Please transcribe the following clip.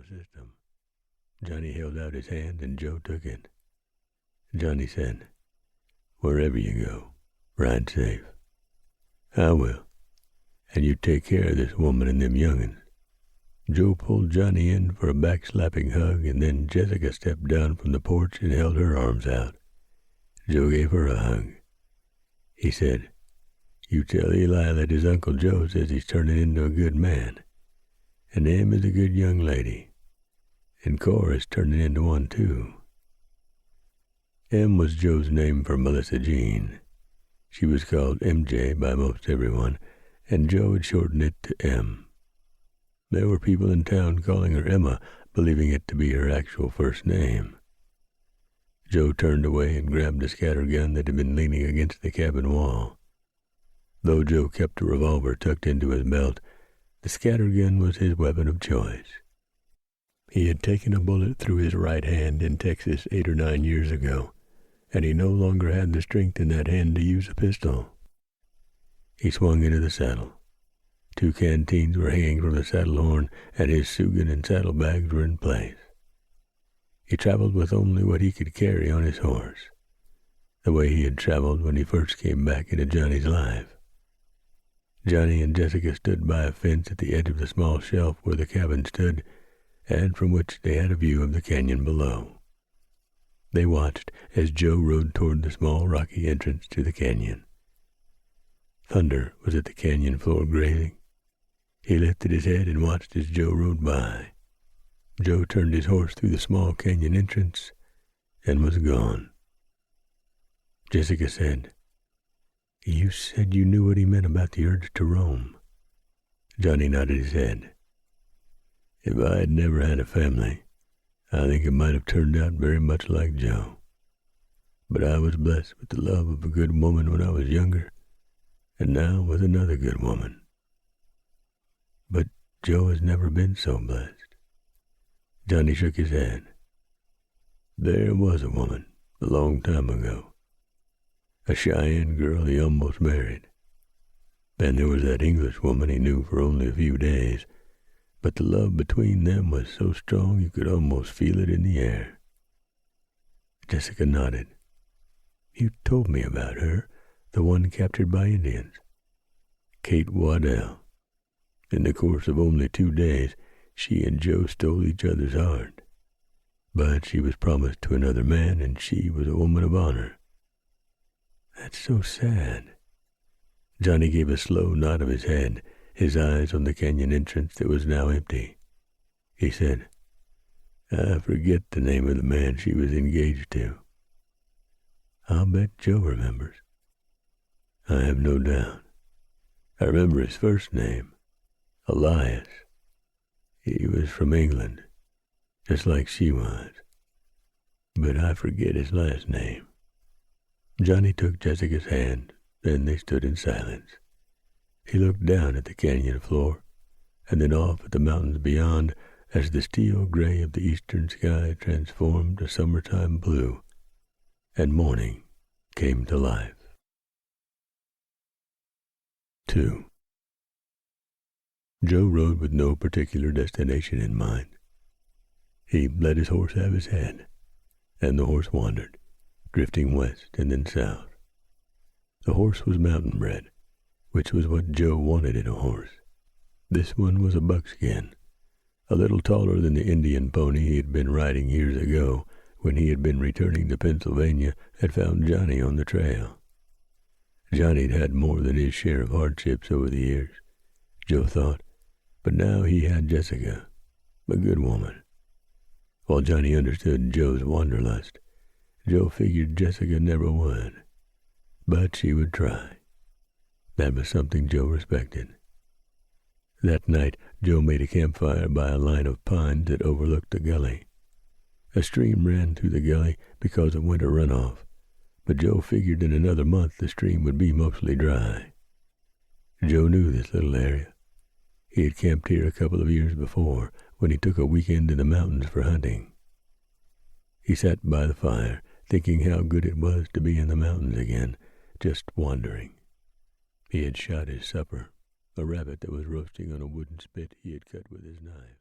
system. Johnny held out his hand and Joe took it. Johnny said, "Wherever you go, ride safe." "I will. And you take care of this woman and them young'uns." Joe pulled Johnny in for a backslapping hug, and then Jessica stepped down from the porch and held her arms out. Joe gave her a hug. He said, "You tell Eli that his Uncle Joe says he's turning into a good man, and Em is a good young lady, and Cora's turning into one too." Em was Joe's name for Melissa Jean. She was called MJ by most everyone, and Joe had shortened it to M. There were people in town calling her Emma, believing it to be her actual first name. Joe turned away and grabbed a scattergun that had been leaning against the cabin wall. Though Joe kept a revolver tucked into his belt, the scattergun was his weapon of choice. He had taken a bullet through his right hand in Texas 8 or 9 years ago, and he no longer had the strength in that hand to use a pistol. He swung into the saddle. 2 canteens were hanging from the saddle horn, and his sugan and saddlebags were in place. He traveled with only what he could carry on his horse, the way he had traveled when he first came back into Johnny's life. Johnny and Jessica stood by a fence at the edge of the small shelf where the cabin stood, and from which they had a view of the canyon below. They watched as Joe rode toward the small rocky entrance to the canyon. Thunder was at the canyon floor grazing. He lifted his head and watched as Joe rode by. Joe turned his horse through the small canyon entrance and was gone. Jessica said, "You said you knew what he meant about the urge to roam." Johnny nodded his head. "If I had never had a family, I think it might have turned out very much like Joe. But I was blessed with the love of a good woman when I was younger, and now with another good woman. But Joe has never been so blessed." Johnny shook his head. "There was a woman, a long time ago. A Cheyenne girl he almost married. Then there was that English woman he knew for only a few days, but the love between them was so strong you could almost feel it in the air." Jessica nodded. "You told me about her, the one captured by Indians." "Kate Waddell. In the course of only 2 days, she and Joe stole each other's heart. But she was promised to another man, and she was a woman of honor." "That's so sad." Johnny gave a slow nod of his head, his eyes on the canyon entrance that was now empty. He said, "I forget the name of the man she was engaged to." "I'll bet Joe remembers." "I have no doubt. I remember his first name, Elias. He was from England, just like she was. But I forget his last name." Johnny took Jessica's hand, then they stood in silence. He looked down at the canyon floor, and then off at the mountains beyond as the steel gray of the eastern sky transformed to summertime blue, and morning came to life. 2. Joe rode with no particular destination in mind. He let his horse have his head, and the horse wandered, drifting west and then south. The horse was mountain bred, which was what Joe wanted in a horse. This one was a buckskin, a little taller than the Indian pony he had been riding years ago when he had been returning to Pennsylvania and found Johnny on the trail. Johnny'd had more than his share of hardships over the years, Joe thought, but now he had Jessica, a good woman. While Johnny understood Joe's wanderlust, Joe figured Jessica never would, but she would try. That was something Joe respected. That night, Joe made a campfire by a line of pines that overlooked the gully. A stream ran through the gully because of winter runoff, but Joe figured in another month the stream would be mostly dry. Joe knew this little area. He had camped here a couple of years before when he took a weekend in the mountains for hunting. He sat by the fire, thinking how good it was to be in the mountains again, just wandering. He had shot his supper, a rabbit that was roasting on a wooden spit he had cut with his knife.